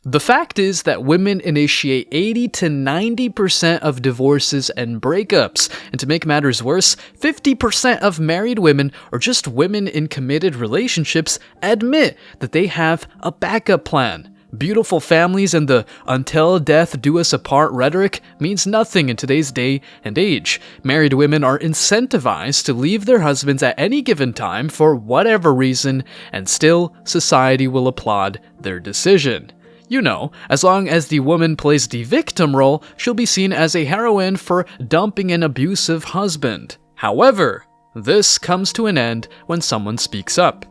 The fact is that women initiate 80 to 90% of divorces and breakups, and to make matters worse, 50% of married women, or just women in committed relationships, admit that they have a backup plan. Beautiful families and the until death do us apart rhetoric means nothing in today's day and age. Married women are incentivized to leave their husbands at any given time for whatever reason, and still society will applaud their decision. You know, as long as the woman plays the victim role, she'll be seen as a heroine for dumping an abusive husband. However, this comes to an end when someone speaks up.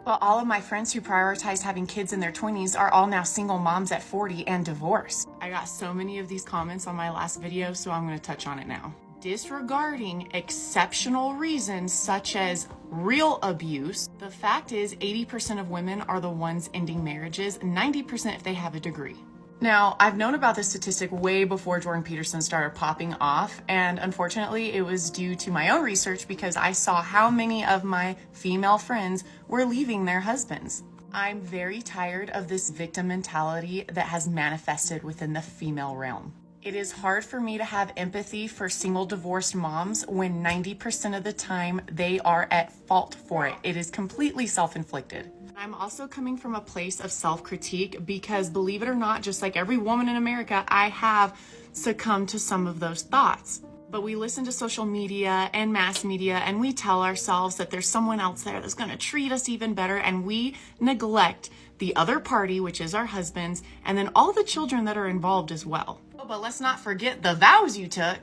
Well, all of my friends who prioritized having kids in their 20s are all now single moms at 40 and divorced. I got so many of these comments on my last video, so I'm going to touch on it now. Disregarding exceptional reasons such as real abuse, the fact is 80% of women are the ones ending marriages, 90% if they have a degree. Now, I've known about this statistic way before Jordan Peterson started popping off, and unfortunately it was due to my own research because I saw how many of my female friends were leaving their husbands. I'm very tired of this victim mentality that has manifested within the female realm. It is hard for me to have empathy for single divorced moms when 90% of the time they are at fault for it. It is completely self-inflicted. I'm also coming from a place of self-critique because, believe it or not, just like every woman in America, I have succumbed to some of those thoughts. But we listen to social media and mass media and we tell ourselves that there's someone else there that's going to treat us even better, and we neglect the other party, which is our husbands, and then all the children that are involved as well. Oh, but let's not forget the vows you took.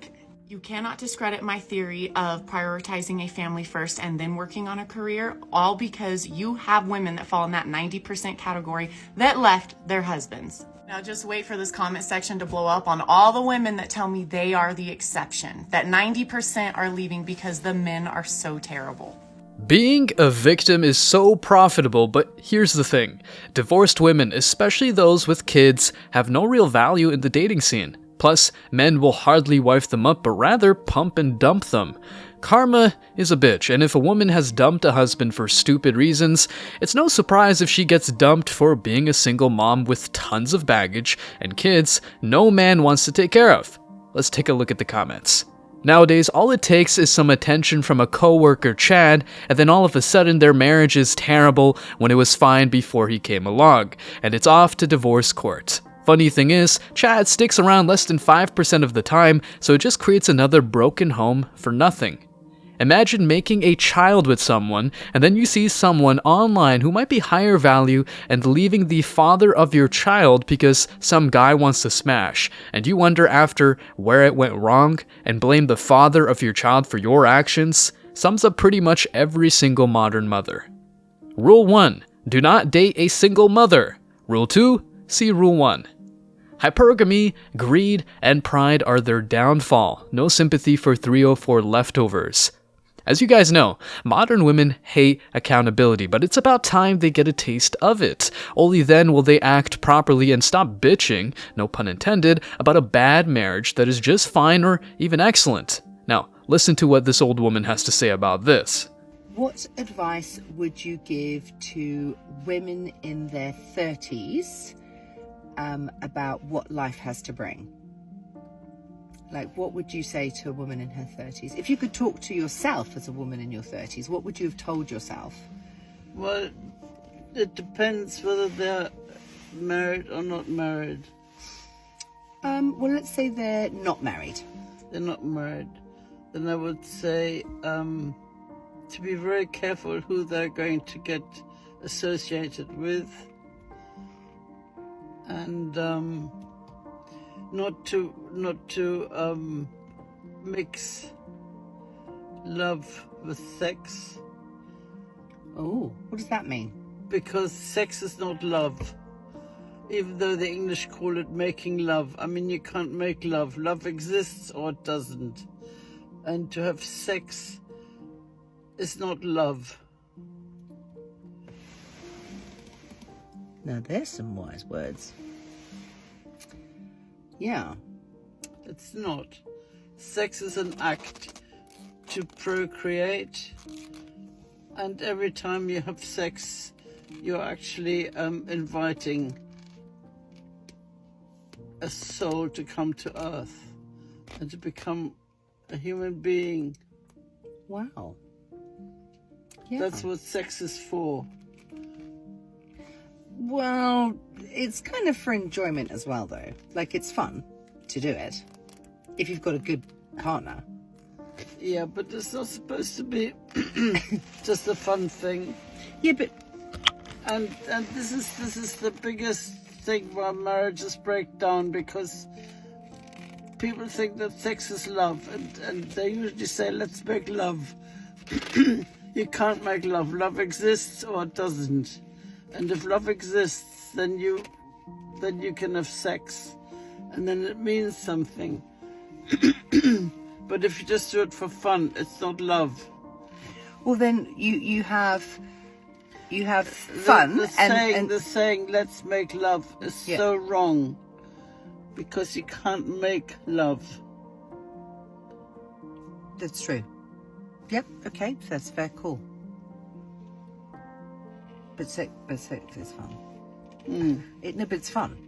You cannot discredit my theory of prioritizing a family first and then working on a career, all because you have women that fall in that 90% category that left their husbands. Now just wait for this comment section to blow up on all the women that tell me they are the exception, that 90% are leaving because the men are so terrible. Being a victim is so profitable, but here's the thing. Divorced women, especially those with kids, have no real value in the dating scene. Plus, men will hardly wife them up, but rather pump and dump them. Karma is a bitch, and if a woman has dumped a husband for stupid reasons, it's no surprise if she gets dumped for being a single mom with tons of baggage and kids no man wants to take care of. Let's take a look at the comments. Nowadays, all it takes is some attention from a coworker, Chad, and then all of a sudden their marriage is terrible when it was fine before he came along, and it's off to divorce court. Funny thing is, Chad sticks around less than 5% of the time, so it just creates another broken home for nothing. Imagine making a child with someone, and then you see someone online who might be higher value and leaving the father of your child because some guy wants to smash, and you wonder after where it went wrong and blame the father of your child for your actions. Sums up pretty much every single modern mother. Rule 1. Do not date a single mother. Rule 2. See Rule 1. Hypergamy, greed, and pride are their downfall. No sympathy for 304 leftovers. As you guys know, modern women hate accountability, but it's about time they get a taste of it. Only then will they act properly and stop bitching, no pun intended, about a bad marriage that is just fine or even excellent. Now, listen to what this old woman has to say about this. What advice would you give to women in their 30s about what life has to bring? Like, what would you say to a woman in her 30s? If you could talk to yourself as a woman in your 30s, what would you have told yourself? Well, it depends whether they're married or not married. Well, let's say they're not married. They're not married. Then I would say to be very careful who they're going to get associated with, and not to mix love with sex. Oh, what does that mean? Because sex is not love, even though the English call it making love. I mean, you can't make love. Love exists or it doesn't. And to have sex is not love. Now, there's some wise words. Yeah. It's not. Sex is an act to procreate, and every time you have sex, you're actually inviting a soul to come to earth and to become a human being. Wow. Yeah. That's what sex is for. Well, it's kind of for enjoyment as well, though. Like, it's fun to do it if you've got a good partner. Yeah, but it's not supposed to be just a fun thing. Yeah, but And this is the biggest thing why marriages break down, because people think that sex is love, and they usually say, let's make love. You can't make love. Love exists or it doesn't. And if love exists, then you can have sex, and then it means something. But if you just do it for fun, it's not love. well, then you have fun The saying "let's make love" is so wrong, because you can't make love. That's true. Yep. Okay, that's fair. Cool. But sex is fun. But it's fun.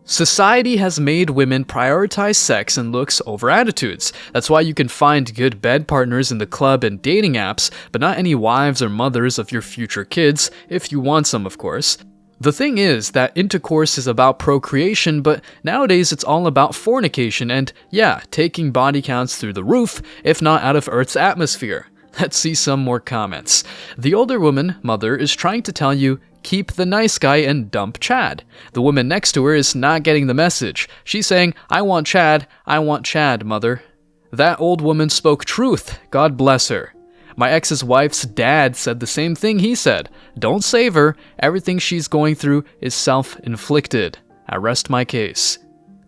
Society has made women prioritize sex and looks over attitudes. That's why you can find good bed partners in the club and dating apps, but not any wives or mothers of your future kids, if you want some, of course. The thing is that intercourse is about procreation, but nowadays it's all about fornication and, yeah, taking body counts through the roof, if not out of Earth's atmosphere. Let's see some more comments. The older woman, mother, is trying to tell you, keep the nice guy and dump Chad. The woman next to her is not getting the message. She's saying, I want Chad, mother. That old woman spoke truth. God bless her. My ex's wife's dad said the same thing he said. Don't save her. Everything she's going through is self-inflicted. I rest my case.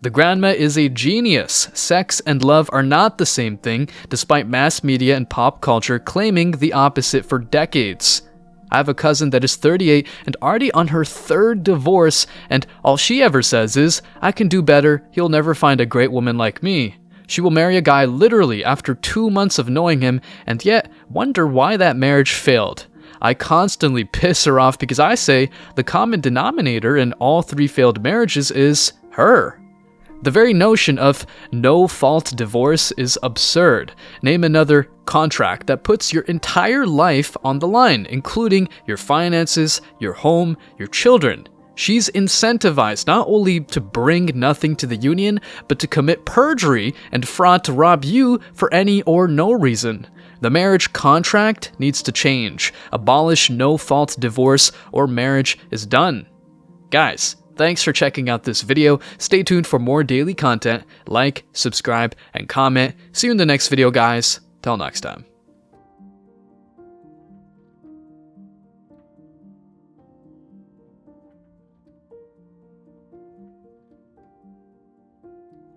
The grandma is a genius. Sex and love are not the same thing, despite mass media and pop culture claiming the opposite for decades. I have a cousin that is 38 and already on her 3rd divorce, and all she ever says is, I can do better, he'll never find a great woman like me. She will marry a guy literally after 2 months of knowing him, and yet wonder why that marriage failed. I constantly piss her off because I say the common denominator in all 3 failed marriages is her. The very notion of no-fault divorce is absurd. Name another contract that puts your entire life on the line, including your finances, your home, your children. She's incentivized not only to bring nothing to the union, but to commit perjury and fraud to rob you for any or no reason. The marriage contract needs to change. Abolish no-fault divorce or marriage is done. Guys, thanks for checking out this video. Stay tuned for more daily content. Like, subscribe, and comment. See you in the next video, guys. Till next time.